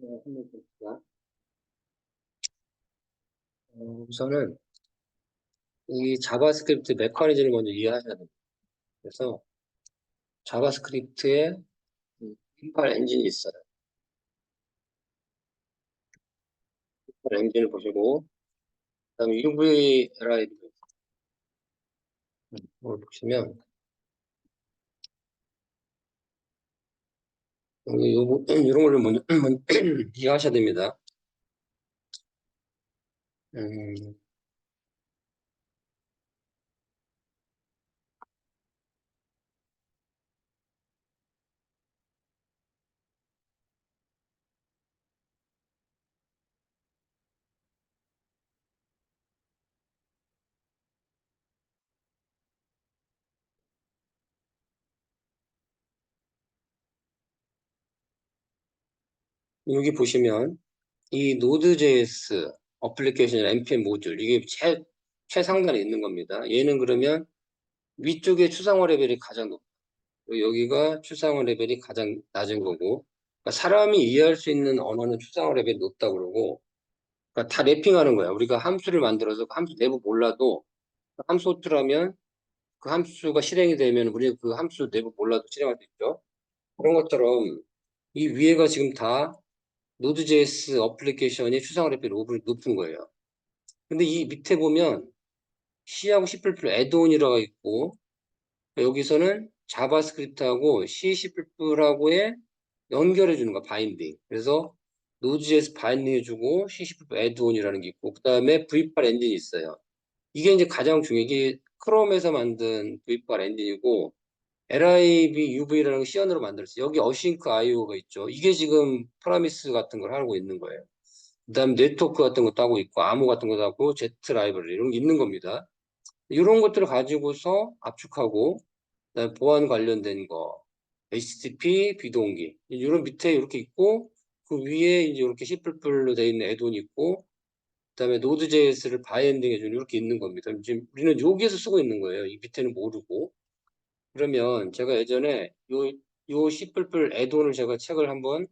한번 볼게요. 우선은 이 자바스크립트 메커니즘을 먼저 이해하셔야 됩니다. 그래서 자바스크립트에 핀팔 엔진이 있어요. 핀팔 엔진을 보시고, 그다음에 UVLI를 보시면 여기 이런 걸 먼저 이해하셔야 됩니다. 음, 여기 보시면 이 Node.js 어플리케이션 npm 모듈 이게 최상단에 있는 겁니다. 얘는 그러면 위쪽에 추상화 레벨이 가장 높고 여기가 추상화 레벨이 가장 낮은 거고, 그러니까 사람이 이해할 수 있는 언어는 추상화 레벨이 높다 그러고, 그러니까 다 랩핑하는 거야. 우리가 함수를 만들어서 그 함수 내부 몰라도 함수 호출하면 그 함수가 실행이 되면 우리가 그 함수 내부 몰라도 실행할 수 있죠. 그런 것처럼 이 위에가 지금 다 Node.js 어플리케이션이 추상화 레벨이 높은 거예요. 근데 이 밑에 보면 C하고 C++ 애드온이라고 있고, 여기서는 자바스크립트하고 C, C++하고의 연결해 주는 거 바인딩. 그래서 Node.js 바인딩 해주고 C++ 애드온이라는 게 있고, 그 다음에 V8 엔진이 있어요. 이게 이제 가장 중요해. 이게 크롬에서 만든 V8 엔진이고, LIB UV라는 거 C언으로 만들었어요. 여기 어싱크 IO가 있죠. 이게 지금 프라미스 같은 걸 하고 있는 거예요. 그 다음에 네트워크 같은 것도 하고 있고, 아무 같은 것도 하고, Z 라이브러리 이런 게 있는 겁니다. 이런 것들을 가지고서 압축하고, 그다음에 보안 관련된 거, HTTP 비동기 이런 밑에 이렇게 있고, 그 위에 이제 이렇게 C++로 되어 있는 애돈이 있고, 그다음에 Node.js를 바이엔딩 해주는 이렇게 있는 겁니다. 지금 우리는 여기에서 쓰고 있는 거예요. 이 밑에는 모르고. 그러면 제가 예전에 요 C++ 애돈을 제가 책을 한번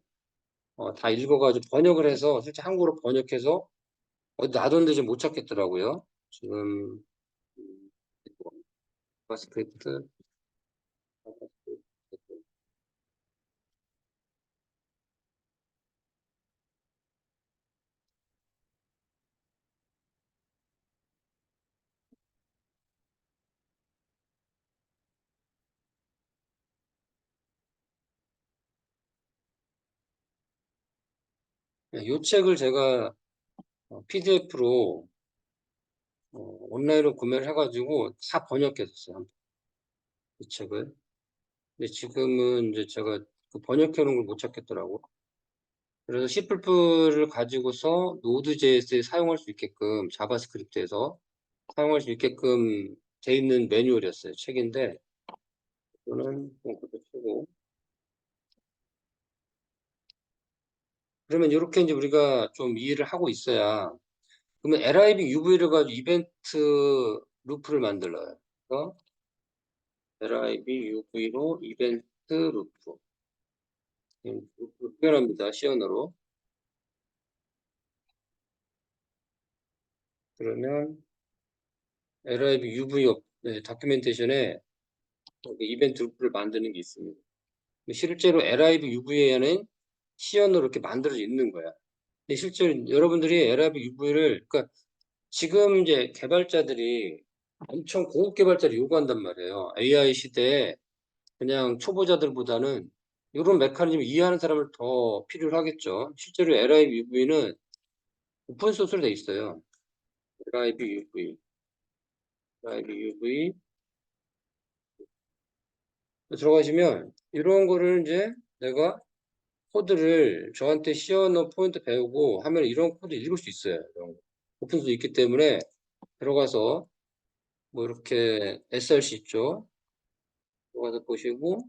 다 읽어가지고 번역을 해서 실제 한국어로 번역해서 어디 놔뒀는데 지금 못 찾겠더라고요. 지금 자바스크립트 이 책을 제가 PDF로 온라인으로 구매를 해가지고 다 번역했었어요. 이 책을. 근데 지금은 이제 제가 그 번역해놓은 걸 못 찾겠더라고. 그래서 C++를 가지고서 Node.js에 사용할 수 있게끔 자바스크립트에서 사용할 수 있게끔 돼 있는 매뉴얼이었어요. 책인데 이거는 그것도 치고, 그러면 이렇게 이제 우리가 좀 이해를 하고 있어야, 그러면 LIB UV를 가지고 이벤트 루프를 만들어요. 그래서 LIB UV로 이벤트 루프 표현합니다. 시언어로. 그러면 LIB UV 다큐멘테이션에 이벤트 루프를 만드는 게 있습니다. 실제로 LIB UV에는 시연으로 이렇게 만들어져 있는 거야. 근데 실제로 여러분들이 LIB UV를, 그러니까 지금 이제 개발자들이 엄청 고급 개발자를 요구한단 말이에요. AI 시대에 그냥 초보자들보다는 이런 메커니즘을 이해하는 사람을 더 필요로 하겠죠. 실제로 LIB UV는 오픈 소스로 돼 있어요. LIB UV, LIB UV 들어가시면 이런 거를 이제 내가 코드를 저한테 시어너 포인트 배우고 하면 이런 코드 읽을 수 있어요. 이런 거. 오픈소스 있기 때문에 들어가서 뭐 이렇게 SRC 있죠. 들어가서 보시고,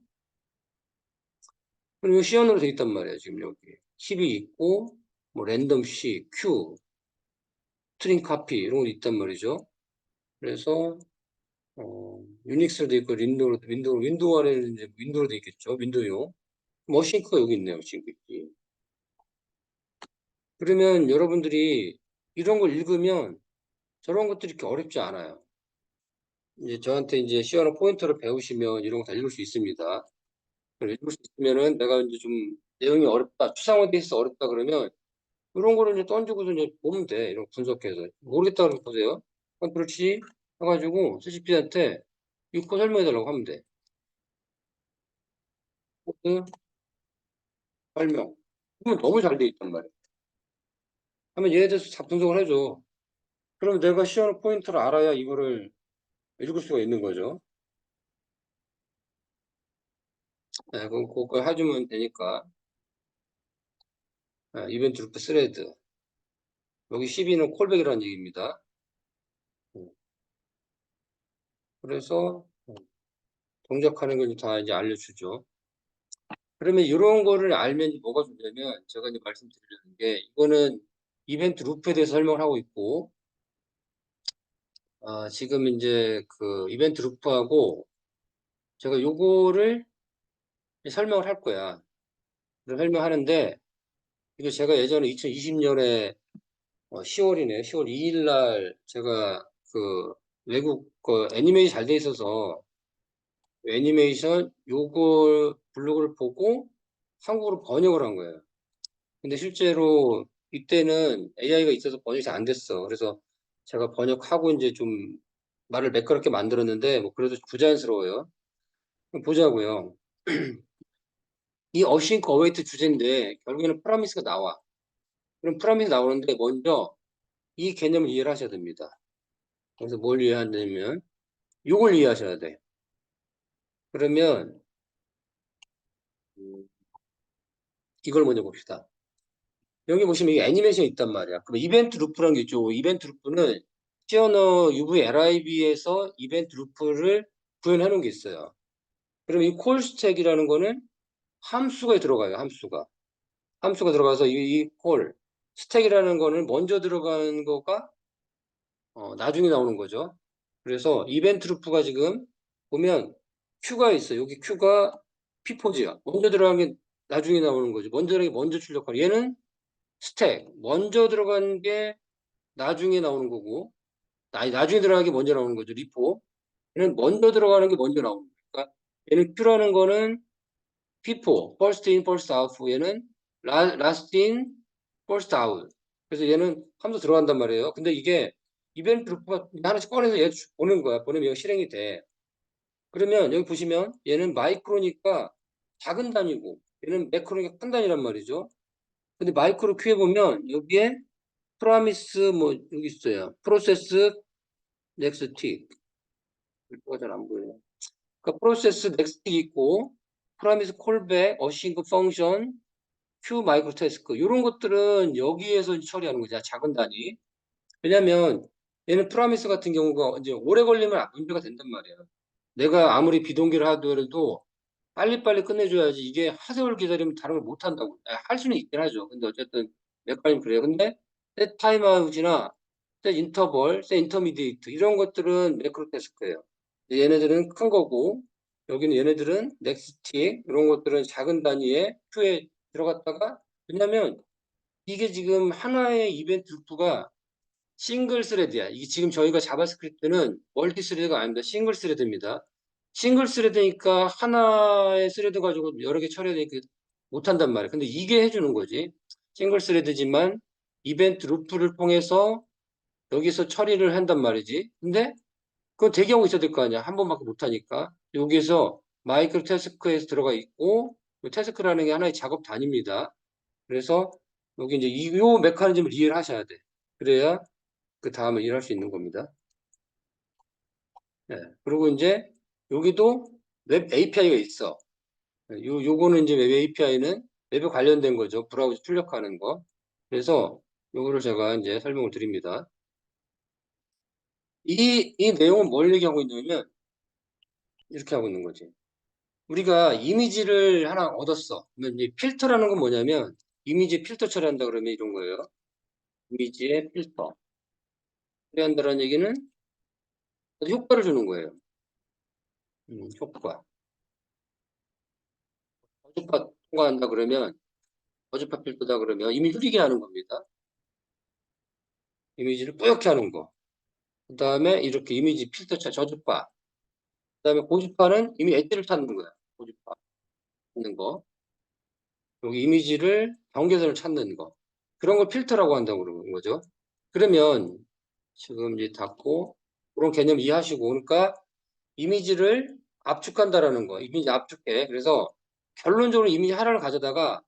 그리고 시어너로 돼 있단 말이에요. 지금 여기 힙이 있고 뭐 랜덤 C, Q, 스트링 카피 이런 거 있단 말이죠. 그래서 유닉스로 돼 있고 윈도우 안에는 이제 윈도우로 돼 있겠죠. 윈도우용 머신크가 여기 있네요. 지금. 그러면 여러분들이 이런 걸 읽으면 저런 것들이 이렇게 어렵지 않아요. 이제 저한테 이제 시어나 포인터를 배우시면 이런 거 다 읽을 수 있습니다. 읽을 수 있으면은 내가 이제 좀 내용이 어렵다, 추상화돼 있어 어렵다 그러면 이런 거를 이제 던지고서 이제 보면 돼. 이런 거 분석해서. 모르겠다 그러면 보세요. 컨트롤 C 해가지고 CCP한테 이 코 설명해 달라고 하면 돼. 코드 설명. 그러면 너무 잘 돼 있단 말이야. 하면 얘에 대해서 다 분석을 해줘. 그럼 내가 시어나 포인터를 알아야 이거를 읽을 수가 있는 거죠. 네, 그럼 그걸 해주면 되니까. 네, 이벤트 루프 스레드. 여기 12는 콜백이라는 얘기입니다. 그래서 동작하는 걸 다 이제 알려주죠. 그러면 이런 거를 알면 뭐가 좋냐면 제가 이제 말씀드리려는 게 이거는 이벤트 루프에 대해서 설명을 하고 있고 지금 이제 그 이벤트 루프하고 제가 요거를 설명을 할 거야. 설명하는데 이거 제가 예전에 2020년에 10월이네. 10월 2일 날 제가 그 외국 그 애니메이션이 잘 돼 있어서 애니메이션 요거 블로그를 보고 한국어로 번역을 한 거예요. 근데 실제로 이때는 AI가 있어서 번역이 잘 안 됐어. 그래서 제가 번역하고 이제 좀 말을 매끄럽게 만들었는데 뭐 그래도 부자연스러워요. 그럼 보자고요. 이 어싱크 어웨이트 주제인데 결국에는 프라미스가 나와. 그럼 프라미스 나오는데 먼저 이 개념을 이해를 하셔야 됩니다. 그래서 뭘 이해하냐면 이걸 이해하셔야 돼. 그러면 이걸 먼저 봅시다. 여기 보시면 이게 애니메이션이 있단 말이야. 그럼 이벤트 루프라는 게 있죠. 이벤트 루프는 시어너 UVLIB에서 이벤트 루프를 구현해 놓은 게 있어요. 그럼 이 콜스택이라는 거는 함수가 들어가요. 함수가 들어가서 이 콜, 스택이라는 거는 먼저 들어간 거가 나중에 나오는 거죠. 그래서 이벤트 루프가 지금 보면 Q가 있어요. 여기 Q가 P4G야. 먼저 들어간 게 나중에 나오는 거죠. 먼저 들어간 게 먼저 출력하는. 얘는 스택. 먼저 들어간 게 나중에 나오는 거고, 나중에 들어가는 게 먼저 나오는 거죠. 리포. 얘는 먼저 들어가는 게 먼저 나오는 거예요. 그러니까 얘는 Q라는 거는 P4, first in, first out. 얘는 last in, first out. 그래서 얘는 함수 들어간단 말이에요. 근데 이게 이벤트 루프가 하나씩 꺼내서 얘 보는 거야. 보내면 이거 실행이 돼. 그러면 여기 보시면 얘는 마이크로니까 작은 단위고 얘는 매크로니까 큰 단위란 말이죠. 근데 마이크로 큐에 보면 여기에 프라미스 뭐 여기 있어요. 프로세스 넥스틱. 이거 잘 안 보여요. 그러니까 프로세스 넥스틱 있고 프라미스 콜백, 어싱크 펑션, 큐 마이크로 태스크 이런 것들은 여기에서 처리하는 거죠. 작은 단위. 왜냐면 얘는 프라미스 같은 경우가 이제 오래 걸리면 문제가 된단 말이야. 내가 아무리 비동기를 하더라도 빨리빨리 끝내줘야지 이게 하세월 기다리면 다른 걸 못 한다고. 할 수는 있긴 하죠. 근데 어쨌든 메커니즘 그래요. 근데 셋 타임아웃이나 셋 인터벌, 셋 인터미디에이트 이런 것들은 매크로 태스크예요. 얘네들은 큰 거고 여기는 얘네들은 넥스틱 이런 것들은 작은 단위의 큐에 들어갔다가 왜냐면 이게 지금 하나의 이벤트 루프가 싱글 스레드야. 이게 지금 저희가 자바스크립트는 멀티 스레드가 아닙니다. 싱글 스레드입니다. 싱글 스레드니까 하나의 스레드 가지고 여러 개 처리해야 되니까 못한단 말이야. 근데 이게 해주는 거지. 싱글 스레드지만 이벤트 루프를 통해서 여기서 처리를 한단 말이지. 근데 그건 대기하고 있어야 될 거 아니야. 한 번밖에 못하니까. 여기에서 마이크로 태스크에서 들어가 있고 태스크라는 게 하나의 작업 단위입니다. 그래서 여기 이제 이 메커니즘을 이해를 하셔야 돼. 그래야 그 다음에 일할 수 있는 겁니다. 네. 그리고 이제 여기도 웹 API가 있어. 요거는 이제 웹 API는 웹에 관련된 거죠. 브라우저 출력하는 거. 그래서 요거를 제가 이제 설명을 드립니다. 이 내용은 뭘 얘기하고 있냐면 이렇게 하고 있는 거지. 우리가 이미지를 하나 얻었어. 그러면 이제 필터라는 건 뭐냐면 이미지 필터 처리한다 그러면 이런 거예요. 이미지의 필터 처리한다는 얘기는 효과를 주는 거예요. 효과. 저주파 통과한다 그러면 저주파 필터다 그러면 이미 흐리게 하는 겁니다. 이미지를 뿌옇게 하는 거. 그 다음에 이렇게 이미지 필터차 저주파. 그 다음에 고주파는 이미 엣지를 찾는 거야. 고주파 찾는 거. 여기 이미지를 경계선을 찾는 거. 그런 걸 필터라고 한다고 그러는 거죠. 그러면 지금 이제 닫고 그런 개념 이해하시고 그러니까 이미지를 압축한다라는 거. 이미지 압축해. 그래서 결론적으로 이미지 하나를 가져다가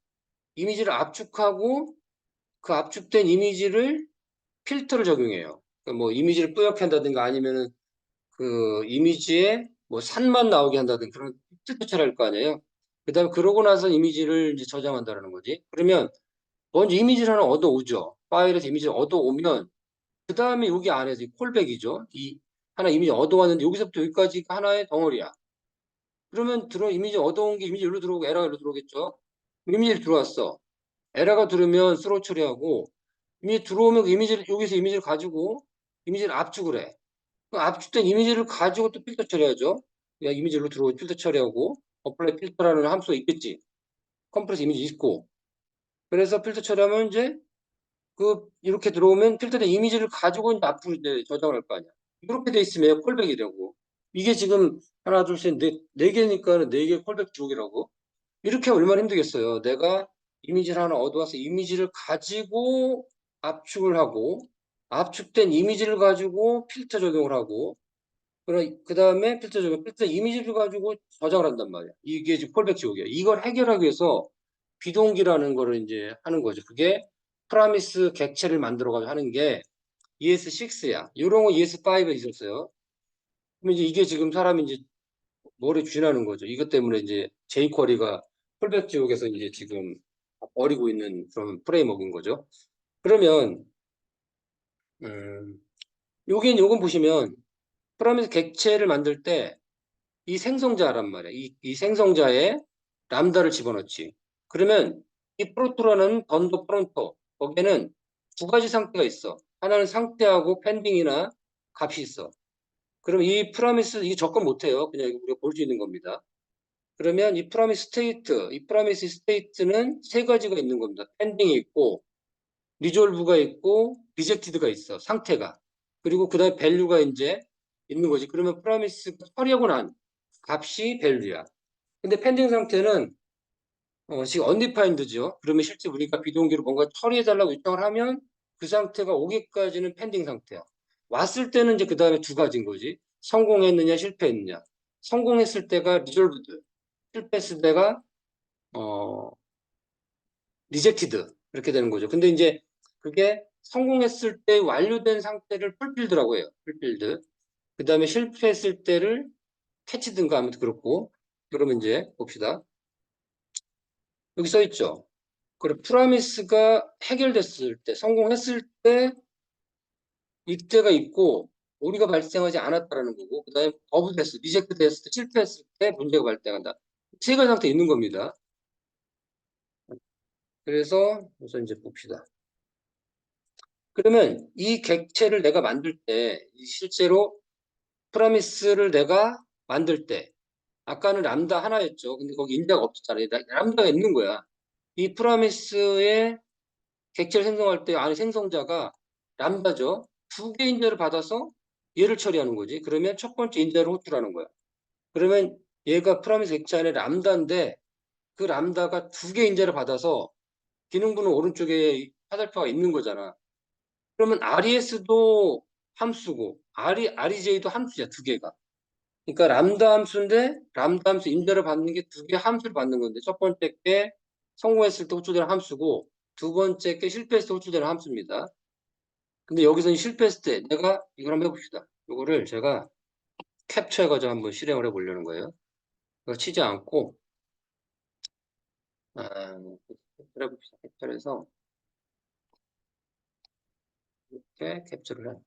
이미지를 압축하고 그 압축된 이미지를 필터를 적용해요. 그러니까 뭐 이미지를 뿌옇게 한다든가 아니면은 그 이미지에 뭐 산만 나오게 한다든가 그런 필터 처리할 거 아니에요. 그 다음에 그러고 나서 이미지를 이제 저장한다는 거지. 그러면 먼저 이미지를 하나 얻어오죠. 파일에서 이미지를 얻어오면 그 다음에 여기 안에서 이 콜백이죠. 이 하나 이미지 얻어왔는데 여기서부터 여기까지가 하나의 덩어리야. 그러면 이미지 얻어온 게 이미지 여기로 들어오고 에러가 여기로 들어오겠죠. 이미지 들어왔어. 에러가 들어오면 스로 처리하고 이미지 들어오면 그 이미지를 여기서 이미지를 가지고 이미지를 압축을 해. 그 압축된 이미지를 가지고 또 필터 처리하죠. 그냥 이미지로 들어오고 필터 처리하고 어플라이 필터라는 함수가 있겠지. 컴프레스 이미지 있고. 그래서 필터 처리하면 이제 그 이렇게 들어오면 필터된 이미지를 가지고 이제 앞으로 이제 저장을 할 거 아니야. 이렇게 돼 있으면 콜백이 되고 이게 지금 하나 둘셋네 개니까 네 개 콜백 지옥이라고. 이렇게 하면 얼마나 힘들겠어요. 내가 이미지를 하나 얻어와서 이미지를 가지고 압축을 하고 압축된 이미지를 가지고 필터 적용을 하고 그 다음에 필터 적용, 필터 이미지를 가지고 저장을 한단 말이야. 이게 지금 콜백 지옥이야. 이걸 해결하기 위해서 비동기라는 거를 이제 하는 거죠. 그게 프라미스 객체를 만들어가지고 하는 게 ES6야. 이런 거 ES5에 있었어요. 그럼 이제 이게 지금 사람이 이제 머리에 쥐나는 거죠. 이것 때문에 이제 jQuery가 콜백 지옥에서 이제 지금 버리고 있는 그런 프레임워크인 거죠. 그러면 음, 요건 보시면 프라미스 객체를 만들 때 이 생성자란 말이야. 이 생성자에 람다를 집어넣지. 그러면 이 프로토라는 던더 프론토 거기에는 두 가지 상태가 있어. 하나는 상태하고 펜딩이나 값이 있어. 그럼 이 프라미스 이게 접근 못해요. 그냥 이거 우리가 볼 수 있는 겁니다. 그러면 이 프라미스 스테이트는 세 가지가 있는 겁니다. 펜딩이 있고 리졸브가 있고 리젝티드가 있어. 상태가. 그리고 그다음에 밸류가 이제 있는 거지. 그러면 프라미스가 처리하고 난 값이 밸류야. 근데 펜딩 상태는 지금 undefined죠. 그러면 실제 우리가 비동기로 뭔가 처리해달라고 요청을 하면 그 상태가 오기까지는 펜딩 상태야. 왔을 때는 이제 그 다음에 두 가지인 거지. 성공했느냐 실패했느냐. 성공했을 때가 resolved, 실패했을 때가 어, rejected 이렇게 되는 거죠. 근데 이제 그게 성공했을 때 완료된 상태를 풀필드라고 해요. 풀필드. 그 다음에 실패했을 때를 캐치든가 하면 그렇고. 그러면 이제 봅시다. 여기 써 있죠. 그리고 프라미스가 해결됐을 때, 성공했을 때 이때가 있고 오류가 발생하지 않았다라는 거고, 그 다음에 거부됐을, 리젝트 됐을 때, 실패했을 때 문제가 발생한다. 세 가지 상태 있는 겁니다. 그래서 우선 이제 봅시다. 그러면 이 객체를 내가 만들 때, 실제로 프라미스를 내가 만들 때, 아까는 람다 하나였죠. 근데 거기 인자가 없었잖아요. 람다가 있는 거야. 이 프라미스의 객체를 생성할 때 안에 생성자가 람다죠. 두 개 인자를 받아서 얘를 처리하는 거지. 그러면 첫 번째 인자를 호출하는 거야. 그러면 얘가 프라미스 객체 안에 람다인데 그 람다가 두 개 인자를 받아서 기능부는 오른쪽에 화살표가 있는 거잖아. 그러면 RES도 함수고 REJ도 함수야, 두 개가. 그러니까 람다 함수인데 람다 함수 인자를 받는 게 두 개 함수를 받는 건데 첫 번째 게 성공했을 때 호출되는 함수고 두 번째 게 실패했을 때 호출되는 함수입니다. 근데 여기서는 실패했을 때 내가 이걸 한번 해봅시다. 이거를 제가 캡처해가지고 한번 실행을 해보려는 거예요. 이거 치지 않고 캡처를 해봅시다. 캡처해서 이렇게 캡처를 해.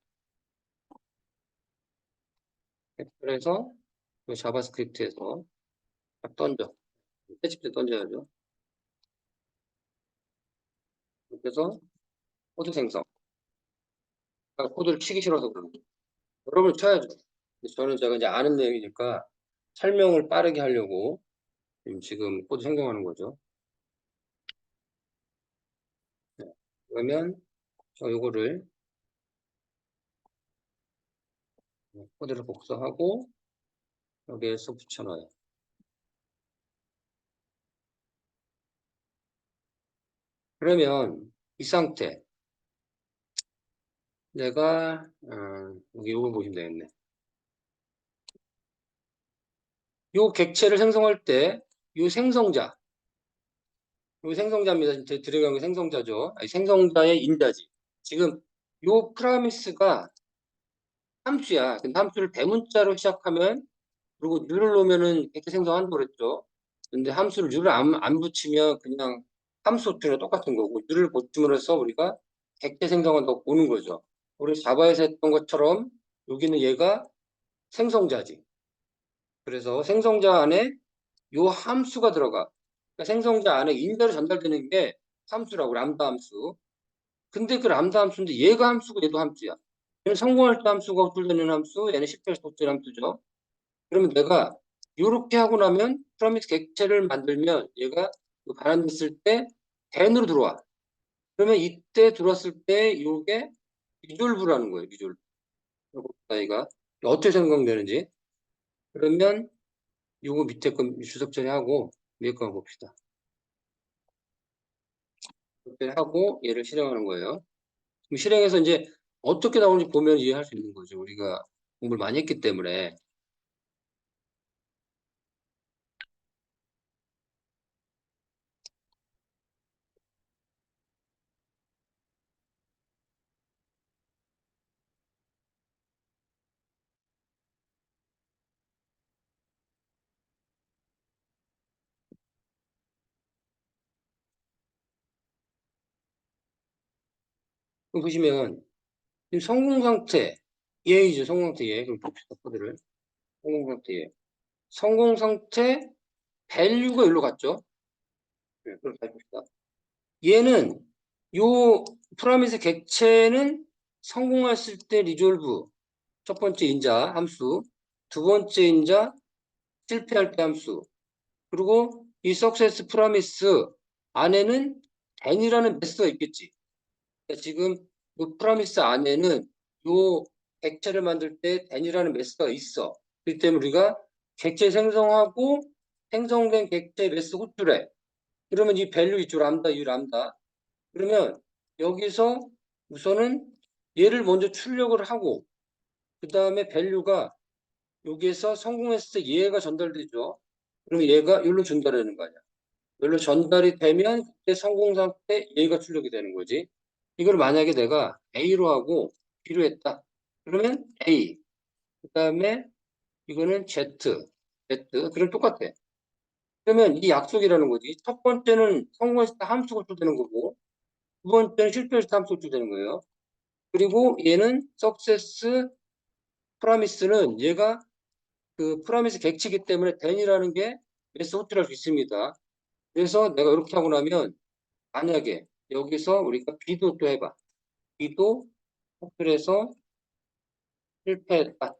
캡처해서 자바스크립트에서 딱 던져. 패치에 던져야죠. 그래서 코드 생성. 코드를 치기 싫어서 그러는 거예요. 여러분 쳐야죠. 저는 제가 이제 아는 내용이니까 설명을 빠르게 하려고 지금 코드 생성하는 거죠. 네. 그러면 저 요거를 코드를 복사하고 여기에서 붙여넣어요. 그러면 이 상태 내가 여기 이거 보시면 되겠네. 요 객체를 생성할 때 요 생성자, 요 생성자입니다. 들어간 게 생성자죠. 아니, 생성자의 인자지. 지금 요 프라미스가 함수야. 근데 함수를 대문자로 시작하면 그리고 누를 놓으면은 객체 생성한다고 그랬죠. 근데 함수를 누를 안 붙이면 그냥 함수 호투랑 똑같은 거고 누를 붙임으로써 우리가 객체 생성한다고 보는 거죠. 우리 자바에서 했던 것처럼 여기는 얘가 생성자지. 그래서 생성자 안에 요 함수가 들어가. 그러니까 생성자 안에 인자로 전달되는 게 함수라고 람다 함수. 근데 그 람다 함수인데 얘가 함수고 얘도 함수야. 얘는 성공할 때 함수가 호출되는 함수, 얘는 실패할 때 호출되는 함수죠. 그러면 내가 이렇게 하고 나면 프로미스 객체를 만들면 얘가 그 반환됐을 때 den으로 들어와. 그러면 이때 들어왔을 때 이게 리졸브라는 거예요. 리졸브. 얘가 어떻게 생성되는지. 그러면 요거 밑에 거 주석 처리하고 위에 거 봅시다. 이렇게 하고 얘를 실행하는 거예요. 그럼 실행해서 이제 어떻게 나오는지 보면 이해할 수 있는 거죠. 우리가 공부를 많이 했기 때문에. 그럼 보시면 지금 성공 상태 예이죠. 성공 상태 예. 그럼 봅시다. 코드를. 성공 상태 예. 성공 상태 밸류가 여기로 갔죠. 네, 그럼 잘 봅시다. 얘는 요 프라미스 객체는 성공했을 때 리졸브 첫 번째 인자 함수, 두 번째 인자 실패할 때 함수, 그리고 이 석세스 프라미스 안에는 n이라는 매스가 있겠지. 그러니까 지금 그 프라미스 안에는 요 객체를 만들 때 n이라는 매스가 있어. 그렇기 때문에 우리가 객체 생성하고 생성된 객체 매스 호출해. 그러면 이 밸류 있죠. 람다, 이 람다. 그러면 여기서 우선은 얘를 먼저 출력을 하고 그 다음에 밸류가 여기에서 성공했을 때 얘가 전달되죠. 그러면 얘가 여기로 전달하는 거 아니야. 여기로 전달이 되면 그때 성공 상태 얘가 출력이 되는 거지. 이걸 만약에 내가 A로 하고 B로 했다. 그러면 A. 그 다음에 이거는 Z. Z. 그럼 똑같아. 그러면 이 약속이라는 거지. 첫 번째는 성공했을 때 함수가 출되는 거고 두 번째는 실패했을 때 함수가 출되는 거예요. 그리고 얘는 석세스 프라미스는 얘가 그 프라미스 객체이기 때문에 den이라는 게 매스 호출할 수 있습니다. 그래서 내가 이렇게 하고 나면 만약에 여기서 우리가 B도 또 해봐. B도 호출해서 실패했다.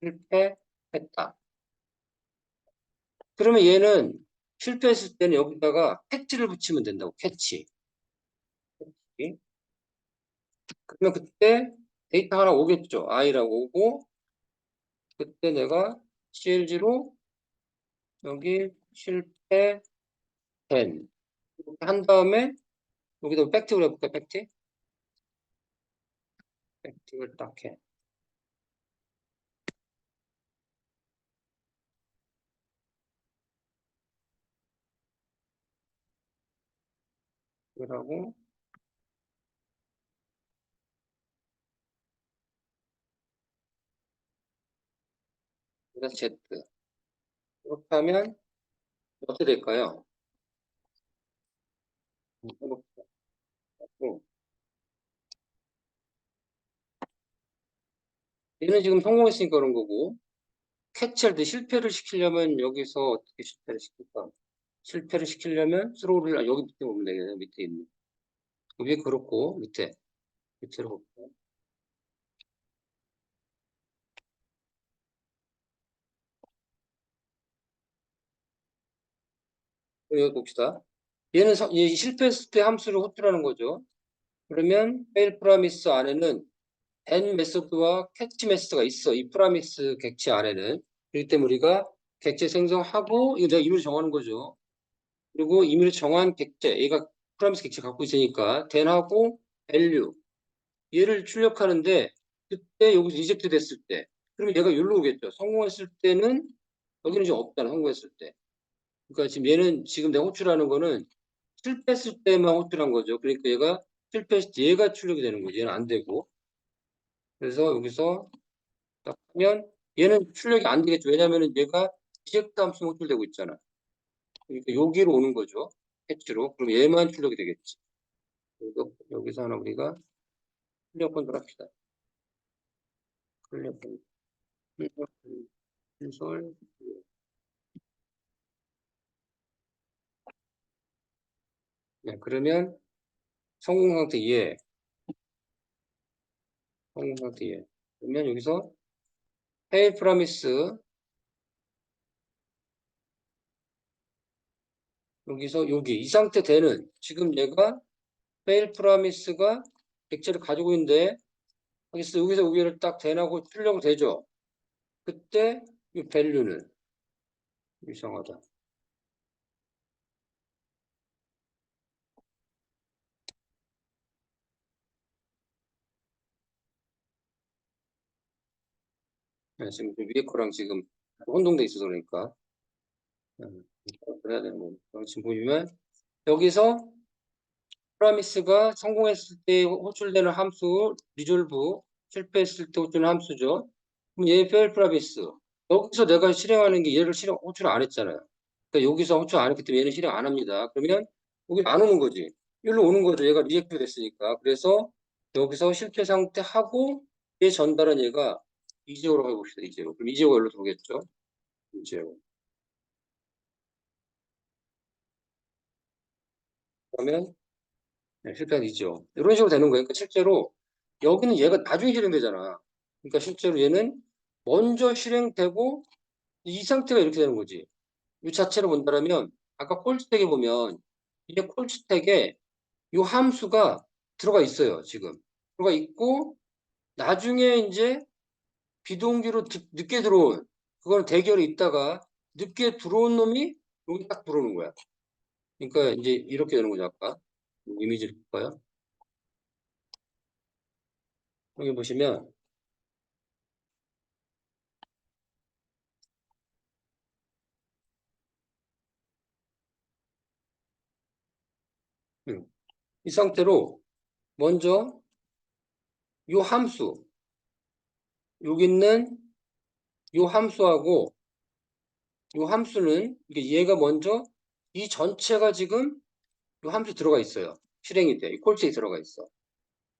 실패했다. 그러면 얘는 실패했을 때는 여기다가 캐치를 붙이면 된다고. 캐치. 그러면 그때 데이터 하나 오겠죠. i라고 오고 그때 내가 CLG로 여기 실패 된 이렇게 한 다음에 여기다 팩트를 해볼까? 팩트? 팩트를 딱 해. 그러고 여기다 Z 이렇게 하면 어떻게 될까요? 해볼게요. 얘는 지금 성공했으니까 그런 거고 캐치할 때 실패를 시키려면 여기서 어떻게 실패를 시킬까? 실패를 시키려면 스로우를 여기 밑에 보면 되겠네요. 밑에 있는 위에 그렇고 밑으로 볼게요. 여기 봅시다. 얘는 실패했을 때 함수를 호출하는 거죠. 그러면 fail promise 안에는 and 메소드와 캐치 메소드가 있어. 이 프라미스 객체 안에는. 그렇기 때문에 우리가 객체 생성하고 이거 내가 임의로 정하는 거죠. 그리고 임의로 정한 객체, 얘가 프라미스 객체 갖고 있으니까 then하고 value 얘를 출력하는데 그때 여기서 리젝트 됐을 때 그러면 얘가 여기로 오겠죠. 성공했을 때는 여기는 지금 없잖아. 성공했을 때. 그러니까 지금 얘는 지금 내가 호출하는 거는 실패했을 때만 호출한 거죠. 그러니까 얘가 실패했을 때 얘가 출력이 되는 거지. 얘는 안 되고. 그래서 여기서 딱 하면 얘는 출력이 안 되겠죠. 왜냐면은 얘가 리젝트 함수 호출되고 있잖아. 그러니까 여기로 오는 거죠. 캐치로. 그럼 얘만 출력이 되겠지. 그래서 여기서 하나 우리가 출력 컨트롤 합시다. 출력 컨트롤. 네, 그러면 성공 상태 이해. 성공 상태 이해. 그러면 여기서 fail promise 여기서 여기 이 상태 되는 지금 얘가 fail promise가 객체를 가지고 있는데 여기서 여기를 딱 대나고 출력이 되죠. 그때 이 value는 이상하다. 네, 지금 그 위에 거랑 지금 혼동돼 있어서 그러니까 그래야 되는 거. 지금 보시면 여기서 프라미스가 성공했을 때 호출되는 함수 리졸브 실패했을 때 호출되는 함수죠. 그럼 얘 fail 프라미스 여기서 내가 실행하는 게 얘를 호출 안 했잖아요. 그러니까 여기서 호출 안 했기 때문에 얘는 실행 안 합니다. 그러면 여기 안 오는 거지. 여기로 오는 거죠. 얘가 리젝트 됐으니까. 그래서 여기서 실패 상태 하고 얘 전달한 얘가 이제오로 해봅시다. 이제오. 그럼 이제오가 여기로 들어오겠죠. 이제오. 그러면 네, 실패한 이죠. 이런 식으로 되는 거예요. 그러니까 실제로 여기는 얘가 나중에 실행되잖아. 그러니까 실제로 얘는 먼저 실행되고 이 상태가 이렇게 되는 거지. 이 자체를 본다면 아까 콜스택에 보면 이게 콜스택에 이 함수가 들어가 있어요. 지금 들어가 있고 나중에 이제 비동기로 늦게 들어온 그거는 대결이 있다가 늦게 들어온 놈이 여기 딱 들어오는 거야. 그러니까 이제 이렇게 되는 거죠. 아까 이미지를 볼까요? 여기 보시면 이 상태로 먼저 요 함수 여기 있는 요 함수하고 요 함수는 이게 얘가 먼저 이 전체가 지금 요 함수 들어가 있어요. 실행이 돼. 이 콜체에 들어가 있어.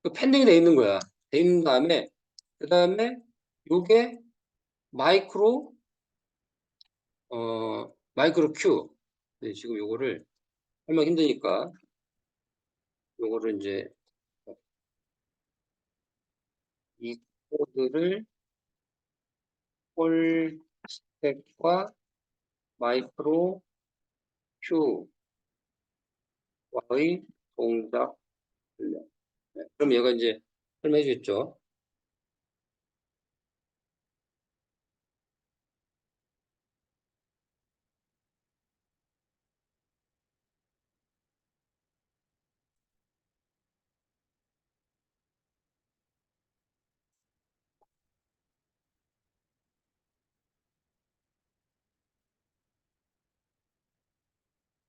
그 펜딩이 돼 있는 거야. 돼 있는 다음에 그 다음에 요게 마이크로 마이크로 큐. 네, 지금 요거를 설명 힘드니까 요거를 이제 이 코드를 콜스택과 마이크로 큐와의 동작 훈련. 네, 그럼 얘가 이제 설명해 주겠죠.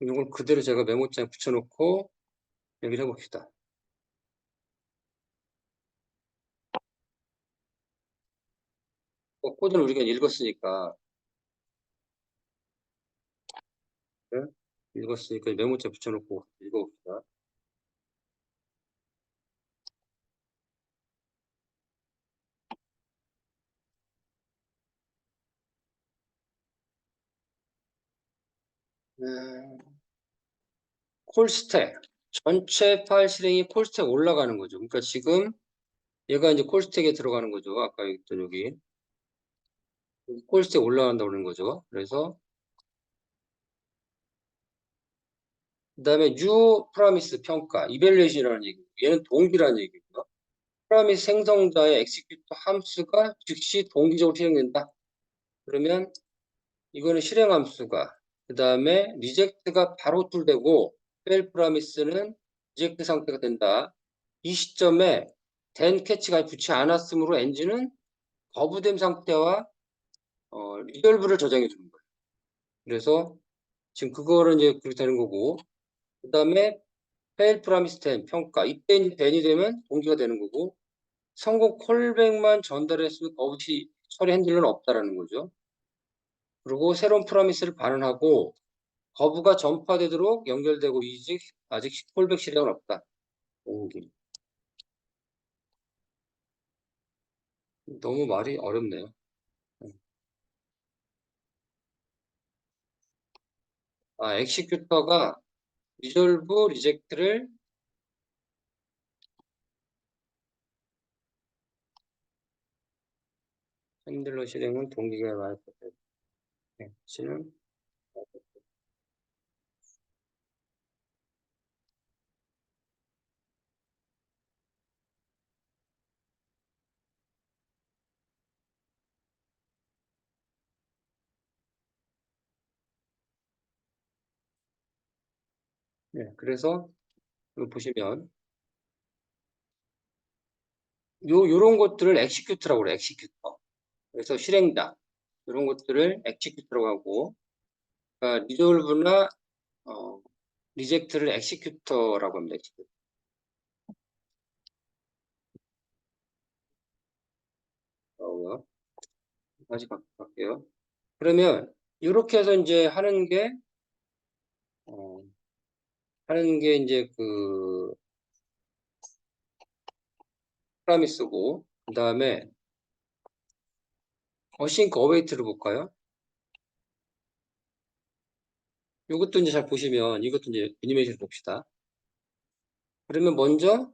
이걸 그대로 제가 메모장에 붙여놓고 얘기를 해봅시다. 코드는 우리가 읽었으니까 네? 읽었으니까 메모장에 붙여놓고 읽어봅시다. 콜스택 전체 파일 실행이 콜스택 올라가는 거죠. 그러니까 지금 얘가 이제 콜스택에 들어가는 거죠. 아까 있던 여기 콜스택 올라간다고 그러는 거죠. 그래서 그다음에 new promise 평가, evaluation이라는 얘기. 얘는 동기라는 얘기고요. 프라미스 생성자의 execute 함수가 즉시 동기적으로 실행된다. 그러면 이거는 실행 함수가 그 다음에 리젝트가 바로 툴되고 fail 프라미스는 리젝트 상태가 된다. 이 시점에 then 캐치가 붙지 않았으므로 엔진은 거부됨 상태와 리졸브를 저장해 주는 거예요. 그래서 지금 그거를 이제 그렇게 되는 거고, 그 다음에 fail 프라미스 then 평가, 이때 이제 then이 되면 동기가 되는 거고, 성공 콜백만 전달했으면 거부시 처리 핸들러는 없다라는 거죠. 그리고 새로운 프라미스를 반환하고 거부가 전파되도록 연결되고 아직 콜백 실행은 없다. 동기. 너무 말이 어렵네요. 엑시큐터가 리졸브 리젝트를 핸들러 실행은 동기가 많이 시는 네, 그래서 여기 보시면 요런 것들을 엑시큐트라고 그래요. 엑시큐터. 그래서 실행자 이런 것들을 엑시큐트라고 하고 리졸브나 어, 리젝트를 엑시큐터라고 합니다. 엑시큐터. 다시 갈게요. 그러면 이렇게 해서 이제 어, 하는 게 이제 그 프라미스고 그 다음에 어싱크 어웨이트를 볼까요? 이것도 이제 잘 보시면 이것도 이제 애니메이션 봅시다. 그러면 먼저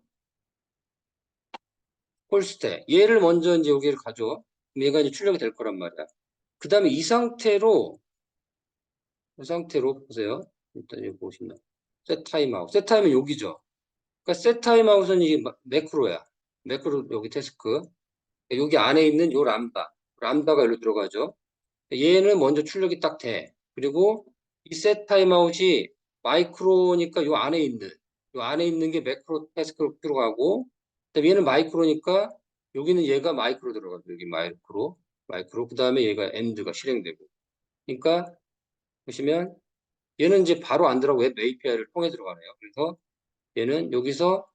홀스테 얘를 먼저 이제 여기를 가져. 그럼 얘가 이제 출력이 될 거란 말이야. 그 다음에 이 상태로 보세요. 일단 여기 보시면 셋 타임아웃. 셋 타임은 여기죠. 그러니까 셋 타임아웃은 이게 매크로야. 매크로 여기 태스크. 여기 안에 있는 요 람다가 여기로 들어가죠. 얘는 먼저 출력이 딱 돼. 그리고 이 셋 타임아웃이 마이크로니까 요 안에 있는 게 매크로 태스크로 들어가고, 그다음에 얘는 마이크로니까 여기는 얘가 마이크로 들어가죠. 여기 마이크로. 그 다음에 얘가 엔드가 실행되고. 그러니까 보시면 얘는 이제 바로 안 들어가고 웹 API를 통해 들어가네요. 그래서 얘는 여기서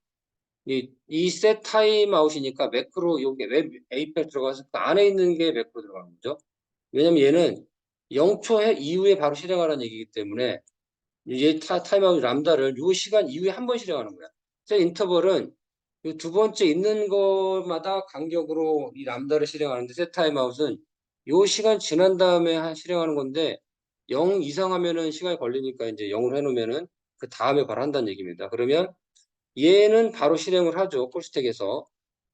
이셋 타임아웃이니까 매크로 여기 웹 API 들어가서 그 안에 있는 게 매크로 들어가는 거죠. 왜냐면 얘는 0초 이후에 바로 실행하라는 얘기이기 때문에 얘 타임아웃 람다를 요 시간 이후에 한 번 실행하는 거야. 셋 인터벌은 요 두 번째 있는 것마다 간격으로 이 람다를 실행하는데 셋 타임아웃은 요 시간 지난 다음에 실행하는 건데 0 이상 하면은 시간이 걸리니까 이제 0으로 해놓으면은 그 다음에 바로 한다는 얘기입니다. 그러면 얘는 바로 실행을 하죠. 콜스택에서.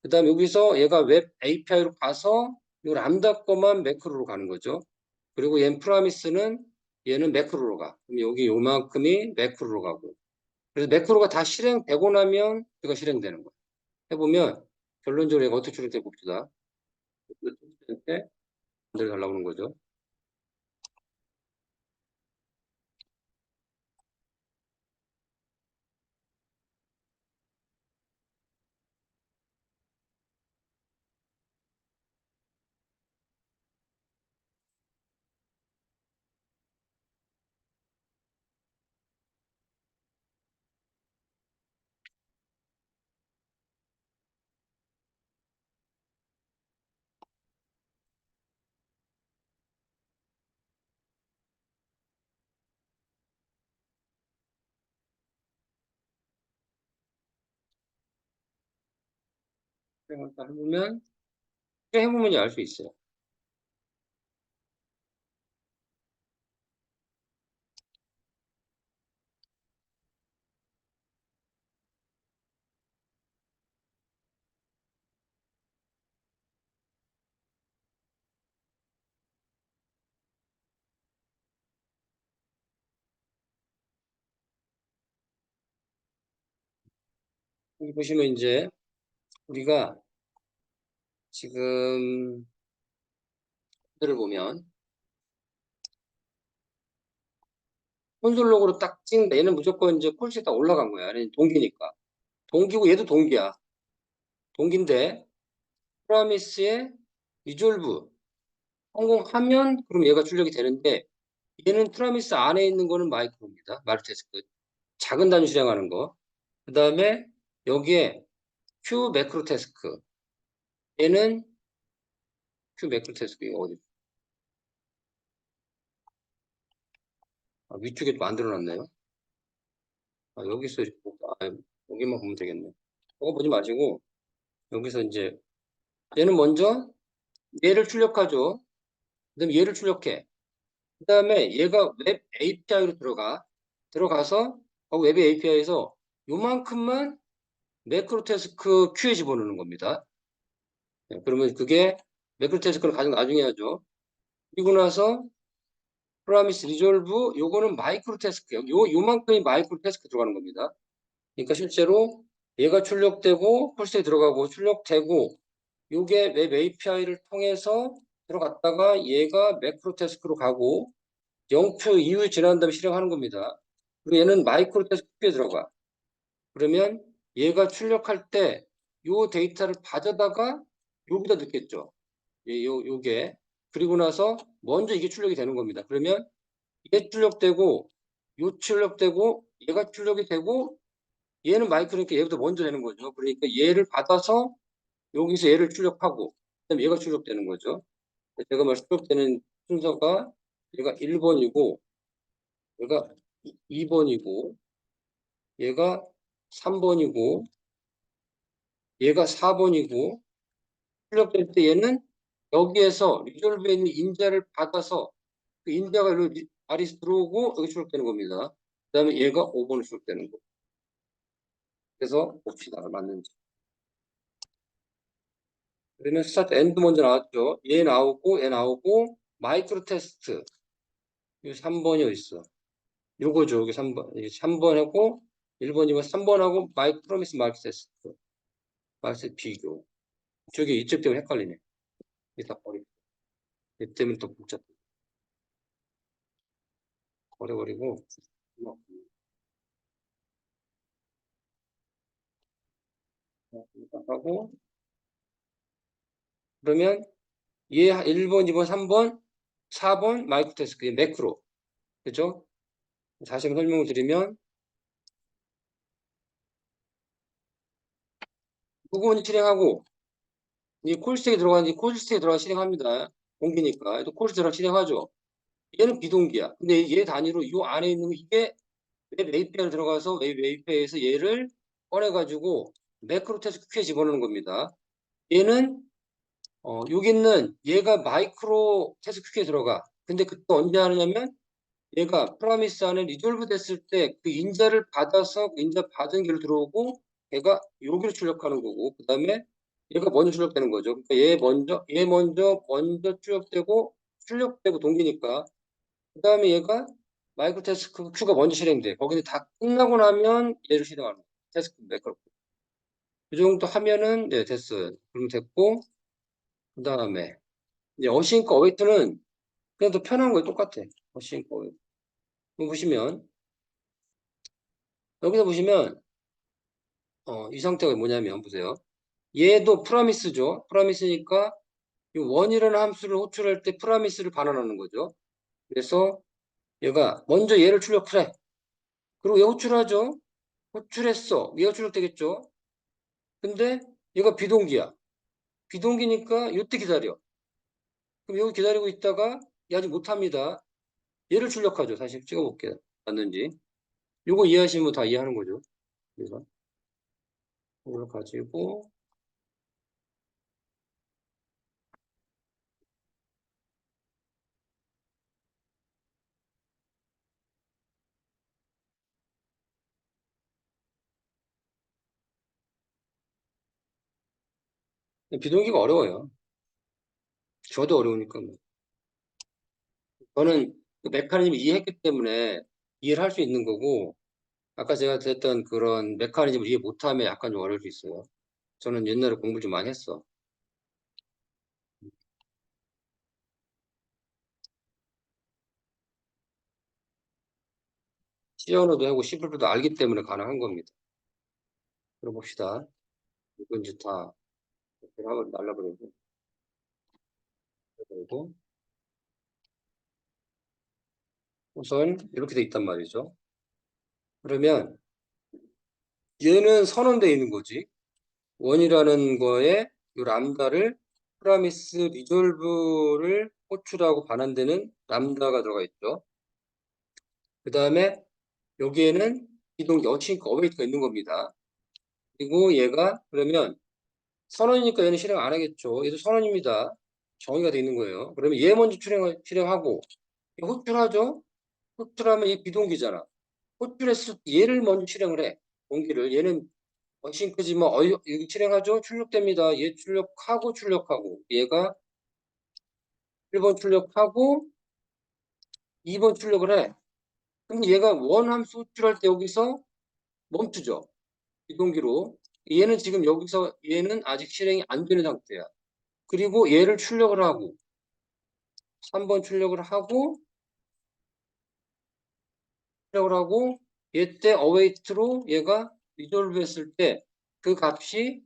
그 다음에 여기서 얘가 웹 API로 가서 이 람다 거만 매크로로 가는 거죠. 그리고 얘는 프라미스는 얘는 매크로로 가. 그럼 여기 요만큼이 매크로로 가고. 그래서 매크로가 다 실행되고 나면 이거 실행되는 거예요. 해보면 결론적으로 얘가 어떻게 출력돼 봅시다. 때 반대로 잘 나오는 거죠. 실행을 딱 해보면 실행해보면 알 수 있어요. 여기 보시면 이제 우리가 지금 를 보면 콘솔 로그로 딱 찍는다. 얘는 무조건 이제 콜시에 딱 올라간 거야. 얘는 동기니까. 동기고 얘도 동기야. 동기인데 프라미스의 리졸브 성공하면 그럼 얘가 출력이 되는데 얘는 프라미스 안에 있는 거는 마이크로입니다. 마르테스크 작은 단위 실행하는 거. 그 다음에 여기에 Q 매크로 태스크 얘는 Q 매크로 태스크 이거 어디 위쪽에 만들어 놨네요. 여기서 여기만 보면 되겠네. 그거 보지 마시고 여기서 이제 얘는 먼저 얘를 출력하죠. 그 다음에 얘를 출력해. 그 다음에 얘가 웹 API로 들어가서 웹 API에서 요만큼만 매크로 태스크 Q에 집어넣는 겁니다. 네, 그러면 그게 매크로 태스크는 가장 나중에 하죠. 그리고 나서 프라미스 리졸브 요거는 마이크로 태스크 요만큼이 마이크로 태스크 들어가는 겁니다. 그러니까 실제로 얘가 출력되고 펄스에 들어가고 출력되고 요게 웹 API를 통해서 들어갔다가 얘가 매크로 태스크로 가고 0표 이후에 지난 다음에 실행하는 겁니다. 그리고 얘는 마이크로 태스크에 들어가. 그러면 얘가 출력할 때 요 데이터를 받아다가 여기다 넣겠죠. 요게. 그리고 나서 먼저 이게 출력이 되는 겁니다. 그러면 얘 출력되고 요 출력되고 얘가 출력이 되고 얘는 마이크로니까 얘보다 먼저 되는 거죠. 그러니까 얘를 받아서 여기서 얘를 출력하고 그다음에 얘가 출력되는 거죠. 제가 말씀 출력되는 순서가 얘가 1번이고 얘가 2번이고 얘가 3번이고 얘가 4번이고 출력될 때 얘는 여기에서 리졸브에 있는 인자를 받아서 그 인자가 REC 들어오고 여기 출력되는 겁니다. 그 다음에 얘가 5번으로 출력되는 거. 그래서 봅시다. 맞는지. 그러면 스타트 엔드 먼저 나왔죠. 얘 나오고 얘 나오고 마이크로 테스트 이 3번이 어디 있어? 요거죠. 여기 3번. 이게 3번 하고 1번이고 3번하고 프로미스 마이크로 테스트. 마이크로 비교. 저게 이쪽 때문에 헷갈리네. 이게 다 버리고. 얘 때문에 또 복잡해. 버려버리고 하고 그러면 얘 1번, 2번, 3번, 4번 마이크로 테스트 매크로. 그죠? 다시 한번 설명을 드리면 부분 실행하고 이 콜스택에 들어가는지 콜스택에 들어가 실행합니다. 공기니까. 또 콜스 들어가 실행하죠. 얘는 비동기야. 근데 얘 단위로 이 안에 있는 이게 웹 API를 들어가서 웹 API에서 얘를 꺼내가지고 매크로 테스트 큐에 집어넣는 겁니다. 얘는 여기 있는 얘가 마이크로 테스트 큐에 들어가. 근데 그때 언제 하느냐면 얘가 프라미스 안에 리졸브 됐을 때 그 인자를 받아서 그 인자 받은 길로 들어오고 얘가 여기로 출력하는 거고 그 다음에 얘가 먼저 출력되는 거죠. 그러니까 얘 먼저 출력되고 동기니까 그 다음에 얘가 마이크로 태스크 큐가 먼저 실행돼. 거기서 다 끝나고 나면 얘를 실행하는 거예요. 태스크 매크로. 그 정도 하면은 네 됐어요. 그럼 됐고 그 다음에 이제 어싱크 어웨이트는 그냥 더 편한 거예요. 똑같아. 어싱크 어웨이트. 보시면 여기서 보시면 이 상태가 뭐냐면 보세요. 얘도 프라미스죠. 프라미스니까 이 원이라는 함수를 호출할 때 프라미스를 반환하는 거죠. 그래서 얘가 먼저 얘를 출력해. 그리고 얘 호출하죠. 호출했어. 얘가 출력되겠죠. 근데 얘가 비동기야. 비동기니까 이때 기다려. 그럼 여기 기다리고 있다가 얘 아직 못합니다. 얘를 출력하죠. 다시 찍어볼게요. 맞는지. 요거 이해하시면 다 이해하는 거죠. 그래서 이걸 가지고 비동기가 어려워요. 저도 어려우니까. 뭐. 저는 그 메커니즘을 이해했기 때문에 이해를 할 수 있는 거고, 아까 제가 드렸던 그런 메커니즘을 이해 못하면 약간 좀 어려울 수 있어요. 저는 옛날에 공부 좀 많이 했어. C언어도 하고 C도 알기 때문에 가능한 겁니다. 들어봅시다. 이건 이제 다 이렇게 날라버리고 그리고 우선 이렇게 돼 있단 말이죠. 그러면 얘는 선언되어 있는 거지. 원이라는 거에 이 람다를 프라미스 리졸브를 호출하고 반환되는 람다가 들어가 있죠. 그 다음에 여기에는 이동 여친과 어웨이트가 있는 겁니다. 그리고 얘가 그러면 선언이니까 얘는 실행 안 하겠죠. 얘도 선언입니다. 정의가 돼 있는 거예요. 그러면 얘 먼저 실행하고 호출하죠. 호출하면 이 비동기잖아. 호출했을 때 얘를 먼저 실행을 해. 동기를. 얘는 싱크지만 여기 실행하죠. 출력됩니다. 얘 출력하고 얘가 1번 출력하고 2번 출력을 해. 그럼 얘가 원 함수 호출할 때 여기서 멈추죠. 비동기로. 얘는 지금 여기서 얘는 아직 실행이 안 되는 상태야. 그리고 얘를 출력을 하고 3번 출력을 하고 얘 때 await로 얘가 리졸브 했을 때 그 값이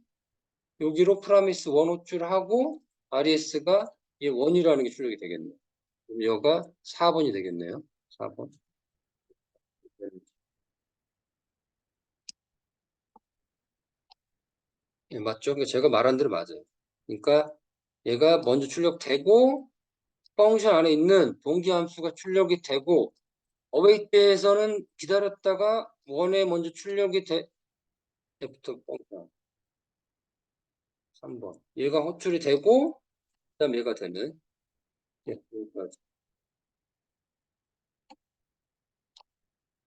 여기로 프라미스 원 호출하고 RES가 얘 원이라는 게 출력이 되겠네요. 그럼 여가 4번이 되겠네요. 4번. 예, 맞죠? 그러니까 제가 말한 대로 맞아요. 그러니까 얘가 먼저 출력되고 펑션 안에 있는 동기 함수가 출력이 되고 어웨이트에서는 기다렸다가 원에 먼저 출력이 때부터 펑션 3번. 얘가 호출이 되고 그다음 얘가 되는 예, 여기까지.